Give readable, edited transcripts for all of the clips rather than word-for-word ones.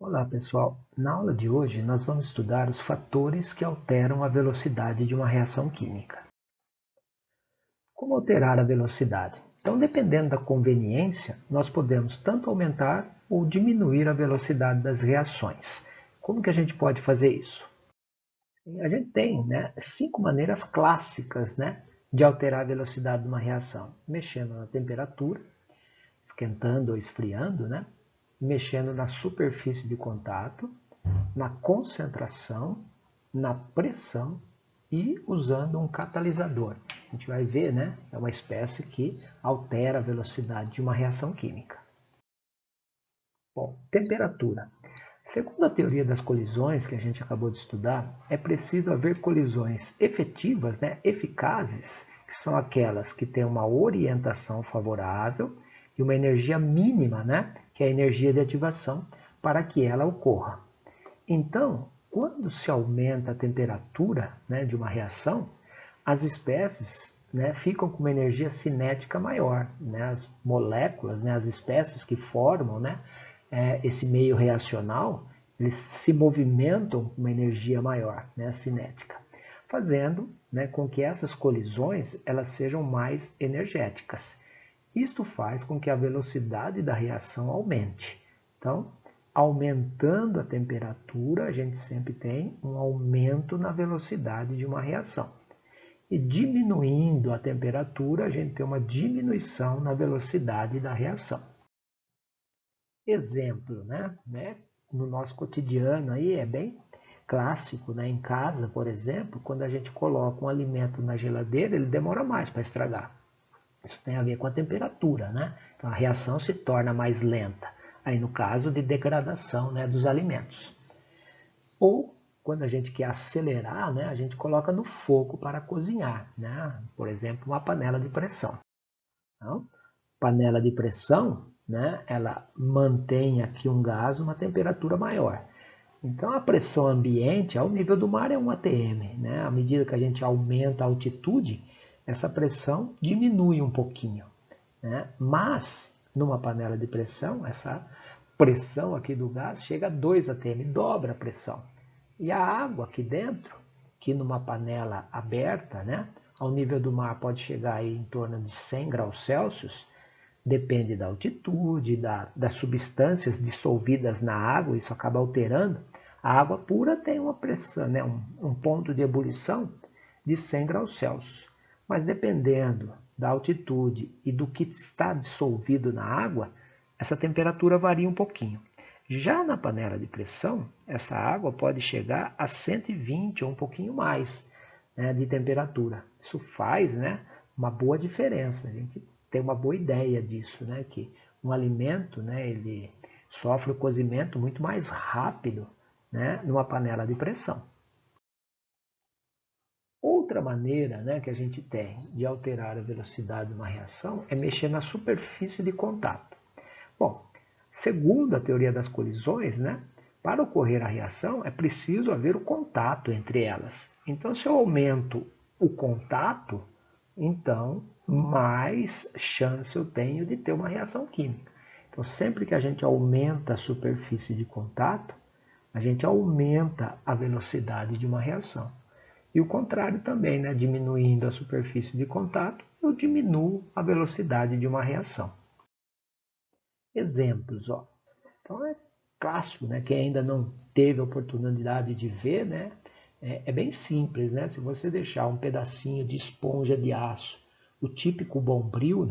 Olá pessoal, na aula de hoje nós vamos estudar os fatores que alteram a velocidade de uma reação química. Como alterar a velocidade? Então, dependendo da conveniência, nós podemos tanto aumentar ou diminuir a velocidade das reações. Como que a gente pode fazer isso? A gente tem 5 maneiras clássicas de alterar a velocidade de uma reação. Mexendo na temperatura, esquentando ou esfriando, mexendo na superfície de contato, na concentração, na pressão e usando um catalisador. A gente vai ver, é uma espécie que altera a velocidade de uma reação química. Bom, temperatura. Segundo a teoria das colisões que a gente acabou de estudar, é preciso haver colisões efetivas, eficazes, que são aquelas que têm uma orientação favorável e uma energia mínima, que é a energia de ativação, para que ela ocorra. Então, quando se aumenta a temperatura de uma reação, as espécies ficam com uma energia cinética maior. As moléculas, as espécies que formam esse meio reacional, eles se movimentam com uma energia maior, cinética, fazendo com que essas colisões elas sejam mais energéticas. Isto faz com que a velocidade da reação aumente. Então, aumentando a temperatura, a gente sempre tem um aumento na velocidade de uma reação. E diminuindo a temperatura, a gente tem uma diminuição na velocidade da reação. Exemplo, no nosso cotidiano aí é bem clássico, em casa, por exemplo, quando a gente coloca um alimento na geladeira, ele demora mais para estragar. Isso tem a ver com a temperatura, Então a reação se torna mais lenta. Aí no caso de degradação dos alimentos. Ou quando a gente quer acelerar, a gente coloca no fogo para cozinhar, Por exemplo, uma panela de pressão. Então, panela de pressão, ela mantém aqui um gás uma temperatura maior. Então a pressão ambiente ao nível do mar é 1 atm. À medida que a gente aumenta a altitude, essa pressão diminui um pouquinho. Mas numa panela de pressão, essa pressão aqui do gás chega a 2 atm, dobra a pressão. E a água aqui dentro, que numa panela aberta, ao nível do mar pode chegar aí em torno de 100 graus Celsius, depende da altitude, das substâncias dissolvidas na água, isso acaba alterando. A água pura tem uma pressão, um ponto de ebulição de 100 graus Celsius. Mas dependendo da altitude e do que está dissolvido na água, essa temperatura varia um pouquinho. Já na panela de pressão, essa água pode chegar a 120 ou um pouquinho mais de temperatura. Isso faz uma boa diferença. A gente tem uma boa ideia disso, que um alimento ele sofre o cozimento muito mais rápido numa panela de pressão. Outra maneira que a gente tem de alterar a velocidade de uma reação é mexer na superfície de contato. Bom, segundo a teoria das colisões, para ocorrer a reação é preciso haver o contato entre elas. Então, se eu aumento o contato, então mais chance eu tenho de ter uma reação química. Então, sempre que a gente aumenta a superfície de contato, a gente aumenta a velocidade de uma reação. E o contrário também, diminuindo a superfície de contato, eu diminuo a velocidade de uma reação. Exemplos, ó. Então é clássico, quem ainda não teve a oportunidade de ver, é bem simples, Se você deixar um pedacinho de esponja de aço, o típico bombril,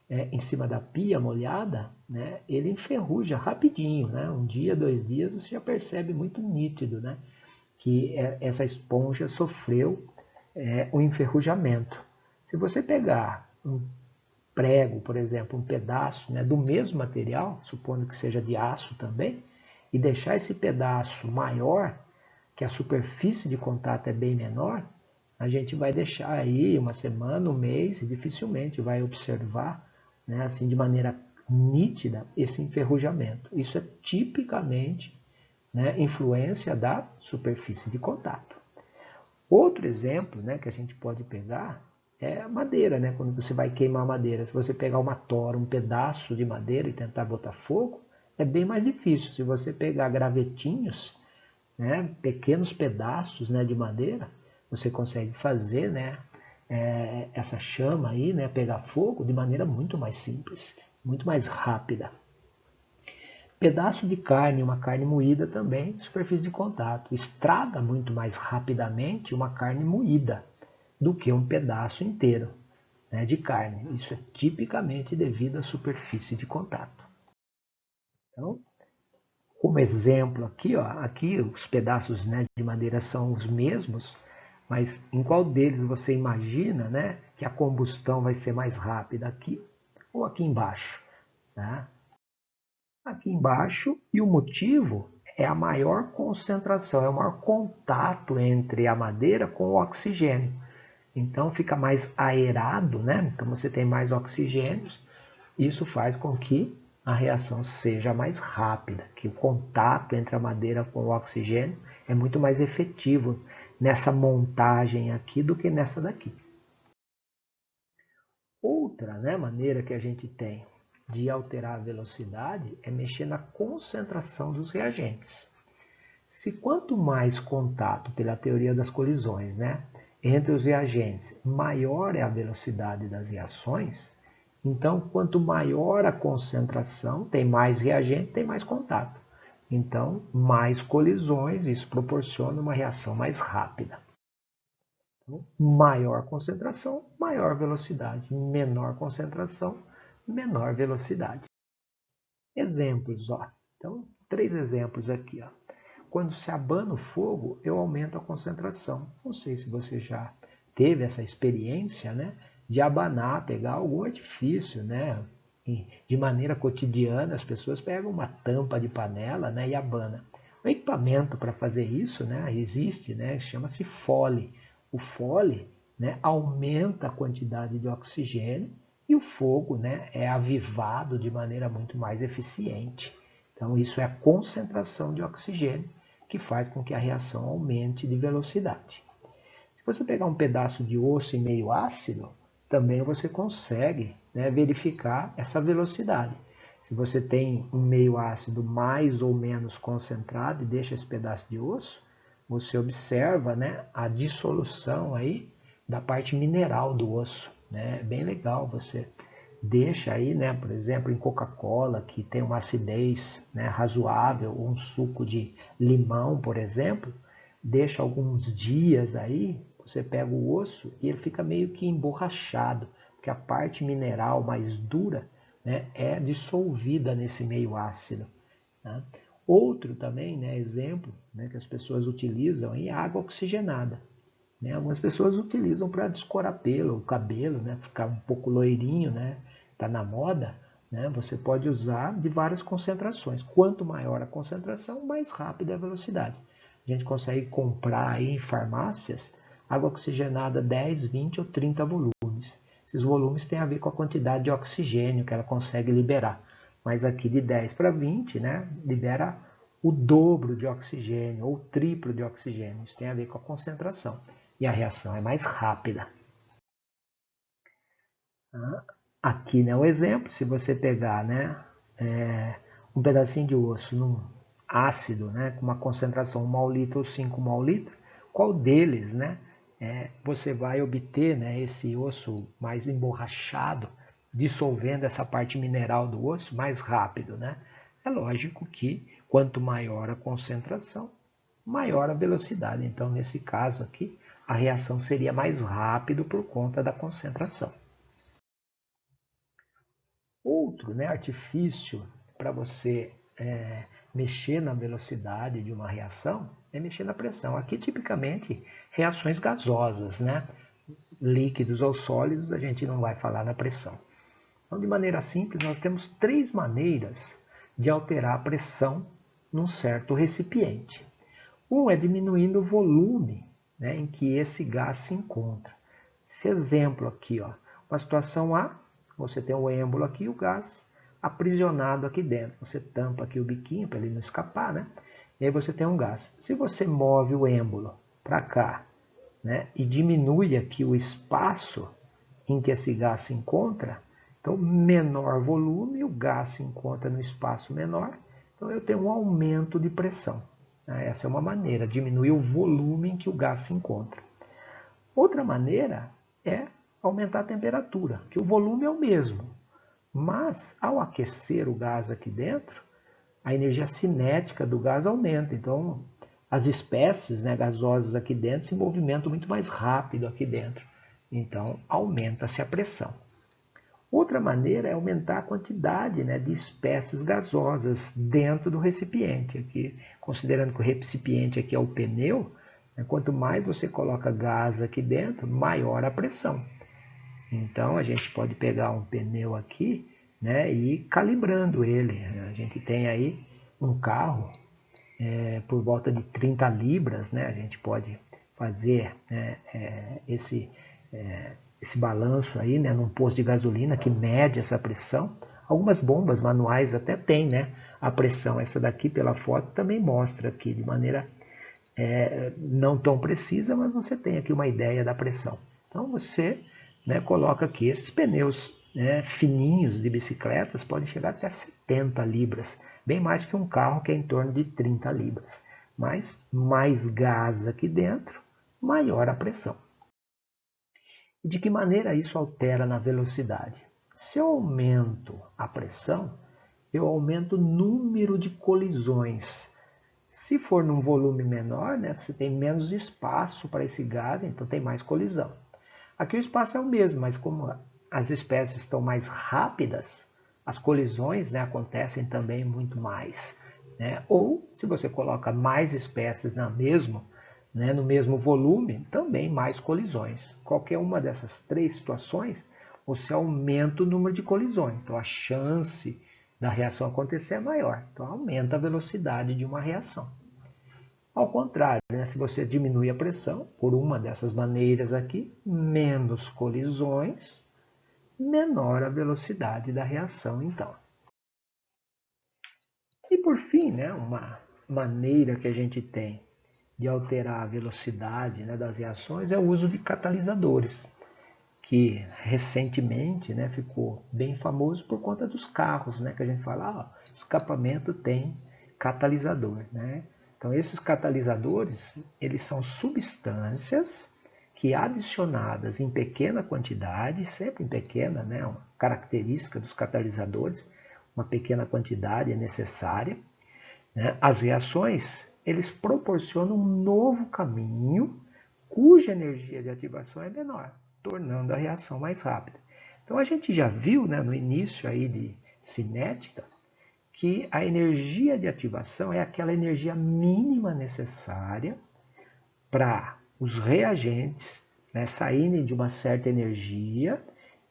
em cima da pia molhada, ele enferruja rapidinho, Um dia, 2 dias, você já percebe muito nítido, que essa esponja sofreu um enferrujamento. Se você pegar um prego, por exemplo, um pedaço do mesmo material, supondo que seja de aço também, e deixar esse pedaço maior, que a superfície de contato é bem menor, a gente vai deixar aí uma semana, um mês, e dificilmente vai observar assim de maneira nítida esse enferrujamento. Isso é tipicamente influência da superfície de contato. Outro exemplo que a gente pode pegar é a madeira, quando você vai queimar madeira. Se você pegar uma tora, um pedaço de madeira e tentar botar fogo, é bem mais difícil. Se você pegar gravetinhos, né, pequenos pedaços, né, de madeira, você consegue fazer, né, essa chama aí, né, pegar fogo de maneira muito mais simples, muito mais rápida. Pedaço de carne, uma carne moída também, superfície de contato. Estraga muito mais rapidamente uma carne moída do que um pedaço inteiro, né, de carne. Isso é tipicamente devido à superfície de contato. Então, como exemplo aqui, ó, aqui os pedaços, né, de madeira são os mesmos, mas em qual deles você imagina, né, que a combustão vai ser mais rápida, aqui ou aqui embaixo? Tá? Aqui embaixo, e o motivo é a maior concentração, é o maior contato entre a madeira com o oxigênio. Então fica mais aerado, né? Então você tem mais oxigênios. Isso faz com que a reação seja mais rápida, que o contato entre a madeira com o oxigênio é muito mais efetivo nessa montagem aqui do que nessa daqui. Outra, né, maneira que a gente tem de alterar a velocidade é mexer na concentração dos reagentes. Se quanto mais contato, pela teoria das colisões, né, entre os reagentes, maior é a velocidade das reações, então quanto maior a concentração, tem mais reagente, tem mais contato. Então, mais colisões, isso proporciona uma reação mais rápida. Então, maior concentração, maior velocidade. Menor concentração, menor velocidade. Exemplos, ó. Então, 3 exemplos aqui, ó. Quando se abana o fogo, eu aumento a concentração. Não sei se você já teve essa experiência, né, de abanar, pegar algum artifício, né, de maneira cotidiana. As pessoas pegam uma tampa de panela, né, e abana. O equipamento para fazer isso, né, existe, né, chama-se Foley. O Foley, né, aumenta a quantidade de oxigênio e o fogo, né, é avivado de maneira muito mais eficiente. Então, isso é a concentração de oxigênio que faz com que a reação aumente de velocidade. Se você pegar um pedaço de osso em meio ácido, também você consegue, né, verificar essa velocidade. Se você tem um meio ácido mais ou menos concentrado e deixa esse pedaço de osso, você observa, né, a dissolução aí da parte mineral do osso. Né? É bem legal, você deixa aí, né, por exemplo, em Coca-Cola, que tem uma acidez, né, razoável, ou um suco de limão, por exemplo, deixa alguns dias aí, você pega o osso e ele fica meio que emborrachado, porque a parte mineral mais dura, né, é dissolvida nesse meio ácido. Tá? Outro também, né, exemplo, né, que as pessoas utilizam é água oxigenada. Né? Algumas pessoas utilizam para descorar pelo, o cabelo, né? Ficar um pouco loirinho, né? Tá na moda, né? Você pode usar de várias concentrações. Quanto maior a concentração, mais rápida é a velocidade. A gente consegue comprar aí em farmácias água oxigenada 10, 20 ou 30 volumes. Esses volumes têm a ver com a quantidade de oxigênio que ela consegue liberar. Mas aqui de 10 para 20, né? Libera o dobro de oxigênio ou o triplo de oxigênio. Isso tem a ver com a concentração. E a reação é mais rápida. Aqui, né, o exemplo, se você pegar, né, um pedacinho de osso num ácido, né, com uma concentração 1 mol litro ou 5 mol litro, qual deles, né, você vai obter, né, esse osso mais emborrachado, dissolvendo essa parte mineral do osso mais rápido, né? É lógico que quanto maior a concentração, maior a velocidade. Então, nesse caso aqui, a reação seria mais rápida por conta da concentração. Outro, né, artifício para você mexer na velocidade de uma reação é mexer na pressão. Aqui, tipicamente, reações gasosas, né? Líquidos ou sólidos, a gente não vai falar na pressão. Então, de maneira simples, nós temos 3 maneiras de alterar a pressão num certo recipiente. Um é diminuindo o volume, né, em que esse gás se encontra. Esse exemplo aqui, ó, uma situação A, você tem o êmbolo aqui e o gás aprisionado aqui dentro. Você tampa aqui o biquinho para ele não escapar, né? E aí você tem um gás. Se você move o êmbolo para cá, né, e diminui aqui o espaço em que esse gás se encontra, então menor volume, o gás se encontra no espaço menor, Então eu tenho um aumento de pressão. Essa é uma maneira, diminuir o volume em que o gás se encontra. Outra maneira é aumentar a temperatura, que o volume é o mesmo, mas ao aquecer o gás aqui dentro, a energia cinética do gás aumenta. Então as espécies, né, gasosas aqui dentro se movimentam muito mais rápido aqui dentro. Então aumenta-se a pressão. Outra maneira é aumentar a quantidade, né, de espécies gasosas dentro do recipiente. Aqui, considerando que o recipiente aqui é o pneu, né, quanto mais você coloca gás aqui dentro, maior a pressão. Então a gente pode pegar um pneu aqui, né, e ir calibrando ele. A gente tem aí um carro por volta de 30 libras, né, a gente pode fazer, né, esse balanço aí, né, num posto de gasolina que mede essa pressão. Algumas bombas manuais até tem, né, a pressão. Essa daqui pela foto também mostra aqui de maneira não tão precisa, mas você tem aqui uma ideia da pressão. Então você, né, coloca aqui esses pneus, né, fininhos de bicicletas podem chegar até 70 libras, bem mais que um carro que é em torno de 30 libras. Mas mais gás aqui dentro, maior a pressão. E de que maneira isso altera na velocidade? Se eu aumento a pressão, eu aumento o número de colisões. Se for num volume menor, né, você tem menos espaço para esse gás, então tem mais colisão. Aqui o espaço é o mesmo, mas como as espécies estão mais rápidas, as colisões, né, acontecem também muito mais. Né? Ou se você coloca mais espécies no mesmo volume, também mais colisões. Qualquer uma dessas três situações, você aumenta o número de colisões. Então a chance da reação acontecer é maior. Então aumenta a velocidade de uma reação. Ao contrário, né, se você diminui a pressão, por uma dessas maneiras aqui, menos colisões, menor a velocidade da reação, então. E por fim, né, uma maneira que a gente tem de alterar a velocidade, né, das reações é o uso de catalisadores, que recentemente, né, ficou bem famoso por conta dos carros, né, que a gente fala, escapamento tem catalisador, né? Então esses catalisadores, eles são substâncias que adicionadas em pequena quantidade, sempre em pequena, né, uma característica dos catalisadores, uma pequena quantidade é necessária, né? As reações, eles proporcionam um novo caminho cuja energia de ativação é menor, tornando a reação mais rápida. Então a gente já viu, né, no início aí de cinética que a energia de ativação é aquela energia mínima necessária para os reagentes, né, saírem de uma certa energia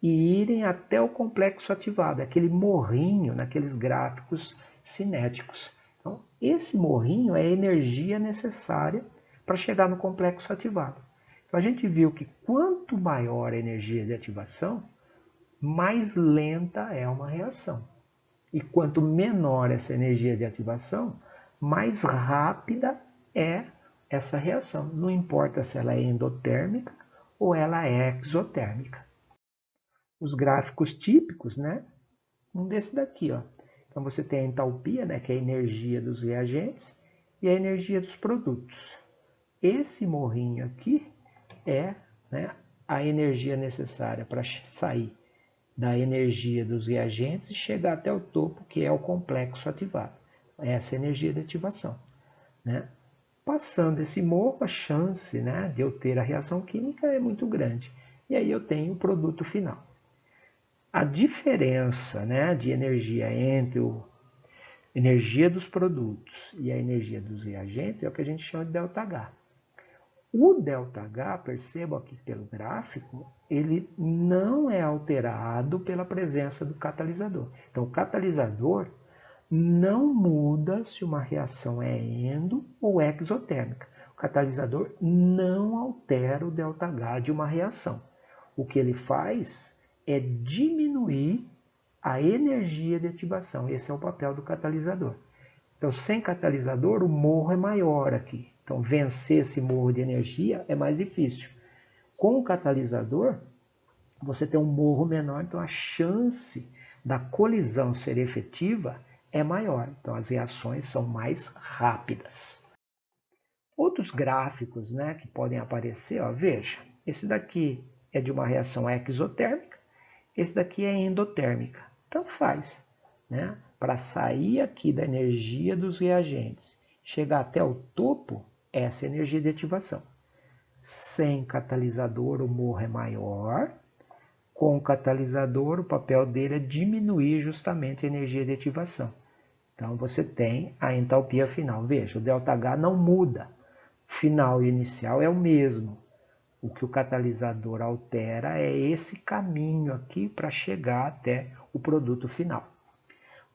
e irem até o complexo ativado, aquele morrinho naqueles gráficos cinéticos. Então, esse morrinho é a energia necessária para chegar no complexo ativado. Então, a gente viu que quanto maior a energia de ativação, mais lenta é uma reação. E quanto menor essa energia de ativação, mais rápida é essa reação. Não importa se ela é endotérmica ou ela é exotérmica. Os gráficos típicos, né? Um desse daqui, ó. Então você tem a entalpia, né, que é a energia dos reagentes, e a energia dos produtos. Esse morrinho aqui é, né, a energia necessária para sair da energia dos reagentes e chegar até o topo, que é o complexo ativado. Essa é a energia de ativação. Né? Passando esse morro, a chance, né, de eu ter a reação química é muito grande. E aí eu tenho o produto final. A diferença, né, de energia entre a energia dos produtos e a energia dos reagentes é o que a gente chama de ΔH. O ΔH, percebam aqui pelo gráfico, ele não é alterado pela presença do catalisador. Então, o catalisador não muda se uma reação é endo ou exotérmica. O catalisador não altera o ΔH de uma reação. O que ele faz é diminuir a energia de ativação. Esse é o papel do catalisador. Então, sem catalisador, o morro é maior aqui. Então, vencer esse morro de energia é mais difícil. Com o catalisador, você tem um morro menor, então a chance da colisão ser efetiva é maior. Então, as reações são mais rápidas. Outros gráficos, né, que podem aparecer, ó, veja, esse daqui é de uma reação exotérmica, esse daqui é endotérmica. Tanto faz, né? Para sair aqui da energia dos reagentes, chegar até o topo, essa é a energia de ativação. Sem catalisador, o morro é maior. Com o catalisador, o papel dele é diminuir justamente a energia de ativação. Então, você tem a entalpia final. Veja, o ΔH não muda. Final e inicial é o mesmo. O que o catalisador altera é esse caminho aqui para chegar até o produto final.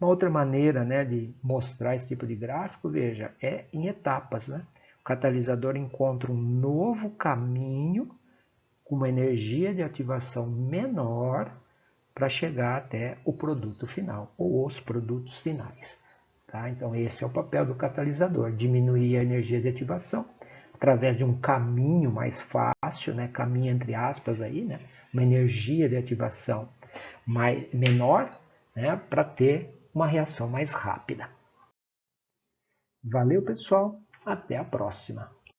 Uma outra maneira, né, de mostrar esse tipo de gráfico, veja, é em etapas. Né? O catalisador encontra um novo caminho com uma energia de ativação menor para chegar até o produto final, ou os produtos finais. Tá? Então, esse é o papel do catalisador, diminuir a energia de ativação através de um caminho mais fácil, né? Caminho entre aspas aí, né? Uma energia de ativação menor, né? Para ter uma reação mais rápida. Valeu, pessoal. Até a próxima.